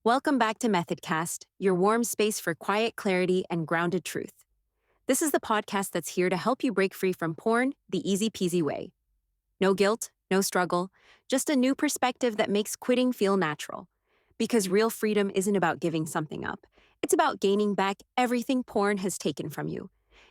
Welcome back to Methodcast, your warm space for quiet clarity and grounded truth. This is the podcast that's here to help you break free from porn the easy peasy way. No guilt, no struggle, just a new perspective that makes quitting feel natural. Because real freedom isn't about giving something up, it's about gaining back everything porn has taken from you.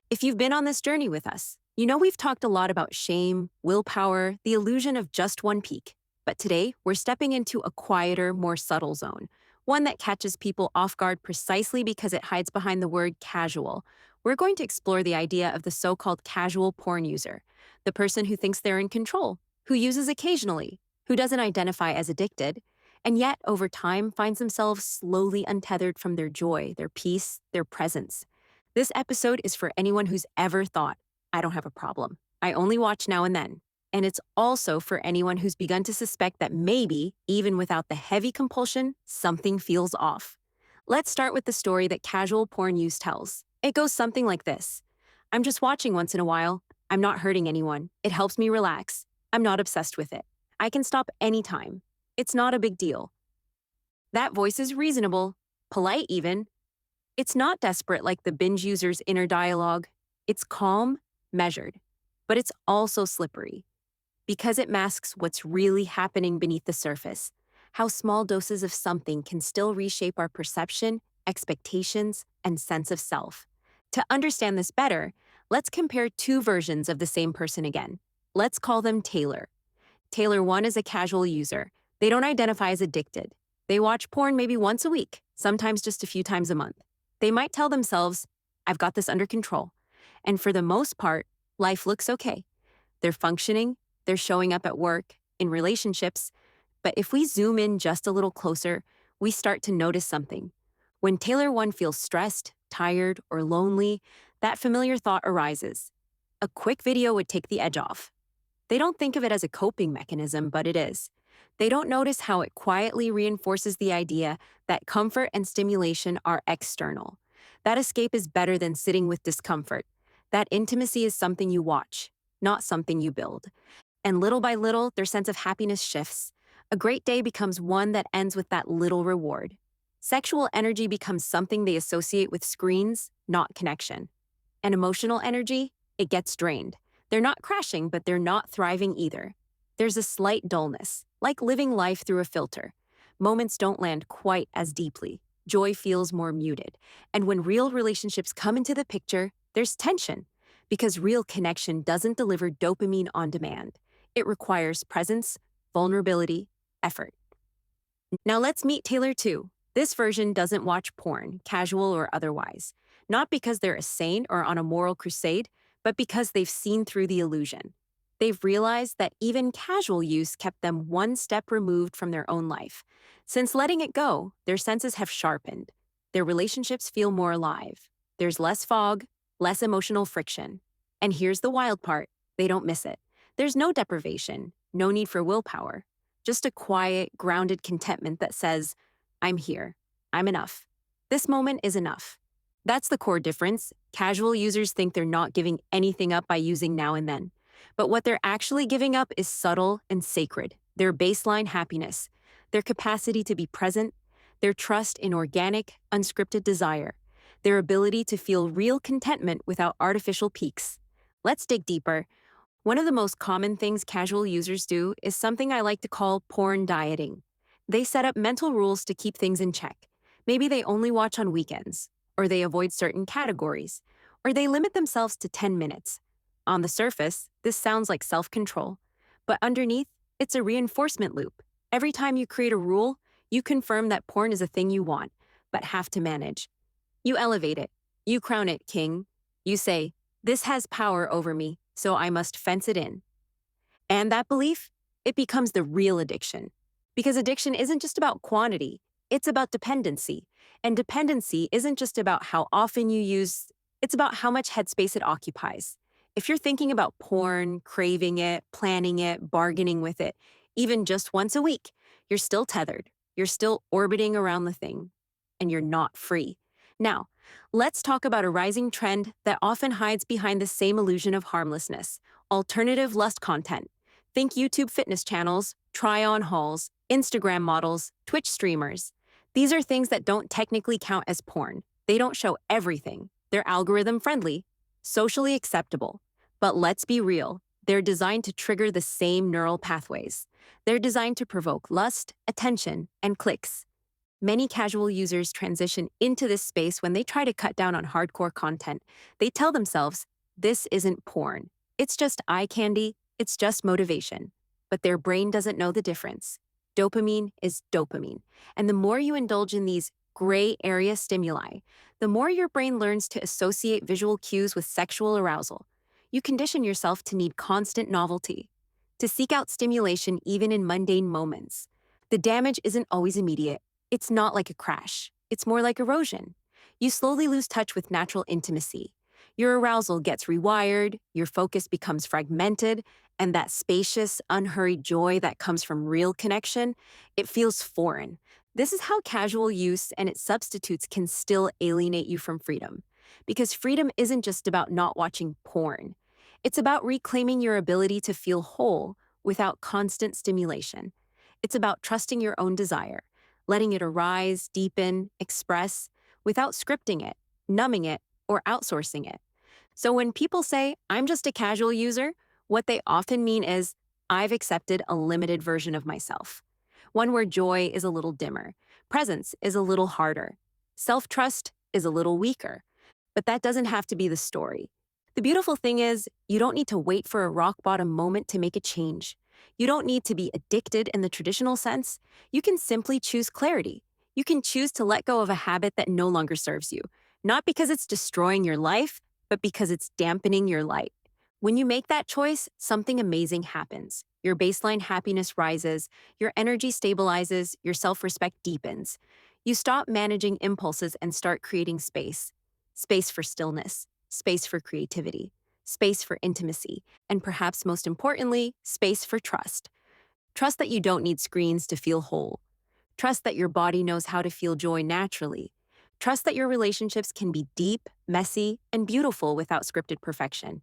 If you've been on this journey with us, you know we've talked a lot about shame, willpower, the illusion of just one peak. But today, we're stepping into a quieter, more subtle zone, one that catches people off guard precisely because it hides behind the word casual. We're going to explore the idea of the so-called casual porn user, the person who thinks they're in control, who uses occasionally, who doesn't identify as addicted, and yet over time finds themselves slowly untethered from their joy, their peace, their presence. This episode is for anyone who's ever thought, I don't have a problem. I only watch now and then. And it's also for anyone who's begun to suspect that maybe, even without the heavy compulsion, something feels off. Let's start with the story that casual porn use tells. It goes something like this. I'm just watching once in a while. I'm not hurting anyone. It helps me relax. I'm not obsessed with it. I can stop anytime. It's not a big deal. That voice is reasonable, polite even. It's not desperate like the binge user's inner dialogue. It's calm, measured, but it's also slippery because it masks what's really happening beneath the surface, how small doses of something can still reshape our perception, expectations, and sense of self. To understand this better, let's compare two versions of the same person again. Let's call them Taylor. Taylor 1 is a casual user. They don't identify as addicted. They watch porn maybe once a week, sometimes just a few times a month. They might tell themselves, I've got this under control. And for the most part, life looks okay. They're functioning, they're showing up at work, in relationships. But if we zoom in just a little closer, we start to notice something. When Taylor 1 feels stressed, tired, or lonely, that familiar thought arises. A quick video would take the edge off. They don't think of it as a coping mechanism, but it is. They don't notice how it quietly reinforces the idea that comfort and stimulation are external. That escape is better than sitting with discomfort. That intimacy is something you watch, not something you build. And little by little, their sense of happiness shifts. A great day becomes one that ends with that little reward. Sexual energy becomes something they associate with screens, not connection. And emotional energy, it gets drained. They're not crashing, but they're not thriving either. There's a slight dullness, like living life through a filter. Moments don't land quite as deeply. Joy feels more muted. And when real relationships come into the picture, there's tension. Because real connection doesn't deliver dopamine on demand. It requires presence, vulnerability, effort. Now let's meet Taylor 2. This version doesn't watch porn, casual or otherwise. Not because they're a saint or on a moral crusade, but because they've seen through the illusion. They've realized that even casual use kept them one step removed from their own life. Since letting it go, their senses have sharpened. Their relationships feel more alive. There's less fog, less emotional friction. And here's the wild part, they don't miss it. There's no deprivation, no need for willpower. Just a quiet, grounded contentment that says, I'm here, I'm enough. This moment is enough. That's the core difference. Casual users think they're not giving anything up by using now and then. But what they're actually giving up is subtle and sacred. Their baseline happiness, their capacity to be present, their trust in organic, unscripted desire, their ability to feel real contentment without artificial peaks. Let's dig deeper. One of the most common things casual users do is something I like to call porn dieting. They set up mental rules to keep things in check. Maybe they only watch on weekends, or they avoid certain categories, or they limit themselves to 10 minutes. On the surface, this sounds like self-control, but underneath, it's a reinforcement loop. Every time you create a rule, you confirm that porn is a thing you want, but have to manage. You elevate it. You crown it king. You say, this has power over me, so I must fence it in. And that belief, it becomes the real addiction. Because addiction isn't just about quantity, it's about dependency. And dependency isn't just about how often you use, it's about how much headspace it occupies. If you're thinking about porn, craving it, planning it, bargaining with it, even just once a week, you're still tethered. You're still orbiting around the thing, and you're not free. Now, let's talk about a rising trend that often hides behind the same illusion of harmlessness, alternative lust content. Think YouTube fitness channels, try-on hauls, Instagram models, Twitch streamers. These are things that don't technically count as porn. They don't show everything. They're algorithm friendly, socially acceptable. But let's be real, they're designed to trigger the same neural pathways. They're designed to provoke lust, attention, and clicks. Many casual users transition into this space when they try to cut down on hardcore content. They tell themselves, this isn't porn. It's just eye candy, it's just motivation. But their brain doesn't know the difference. Dopamine is dopamine. And the more you indulge in these gray area stimuli, the more your brain learns to associate visual cues with sexual arousal. You condition yourself to need constant novelty, to seek out stimulation even in mundane moments. The damage isn't always immediate. It's not like a crash. It's more like erosion. You slowly lose touch with natural intimacy. Your arousal gets rewired, your focus becomes fragmented, and that spacious, unhurried joy that comes from real connection, it feels foreign. This is how casual use and its substitutes can still alienate you from freedom. Because freedom isn't just about not watching porn. It's about reclaiming your ability to feel whole without constant stimulation. It's about trusting your own desire, letting it arise, deepen, express, without scripting it, numbing it, or outsourcing it. So when people say, I'm just a casual user, what they often mean is, I've accepted a limited version of myself. One where joy is a little dimmer, presence is a little harder, self-trust is a little weaker. But that doesn't have to be the story. The beautiful thing is, you don't need to wait for a rock bottom moment to make a change. You don't need to be addicted in the traditional sense. You can simply choose clarity. You can choose to let go of a habit that no longer serves you, not because it's destroying your life, but because it's dampening your light. When you make that choice, something amazing happens. Your baseline happiness rises, your energy stabilizes, your self-respect deepens. You stop managing impulses and start creating space. Space for stillness, space for creativity, space for intimacy, and perhaps most importantly, space for trust. Trust that you don't need screens to feel whole. Trust that your body knows how to feel joy naturally. Trust that your relationships can be deep, messy, and beautiful without scripted perfection.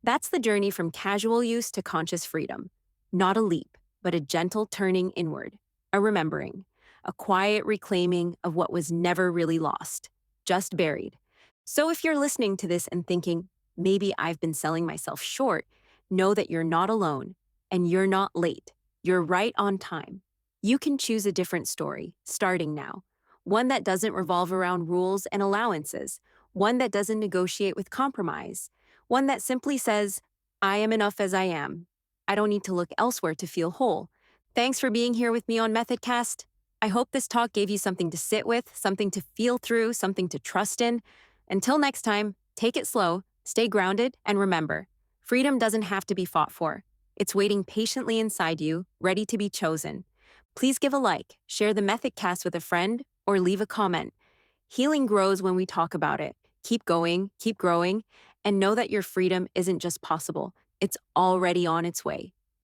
That's the journey from casual use to conscious freedom. Not a leap, but a gentle turning inward, a remembering, a quiet reclaiming of what was never really lost, just buried. So if you're listening to this and thinking, maybe I've been selling myself short, know that you're not alone and you're not late. You're right on time. You can choose a different story, starting now. One that doesn't revolve around rules and allowances. One that doesn't negotiate with compromise. One that simply says, I am enough as I am. I don't need to look elsewhere to feel whole. Thanks for being here with me on Methodcast. I hope this talk gave you something to sit with, something to feel through, something to trust in. Until next time, take it slow, stay grounded, and remember, freedom doesn't have to be fought for. It's waiting patiently inside you, ready to be chosen. Please give a like, share the Methodcast with a friend, or leave a comment. Healing grows when we talk about it. Keep going, keep growing, and know that your freedom isn't just possible, it's already on its way.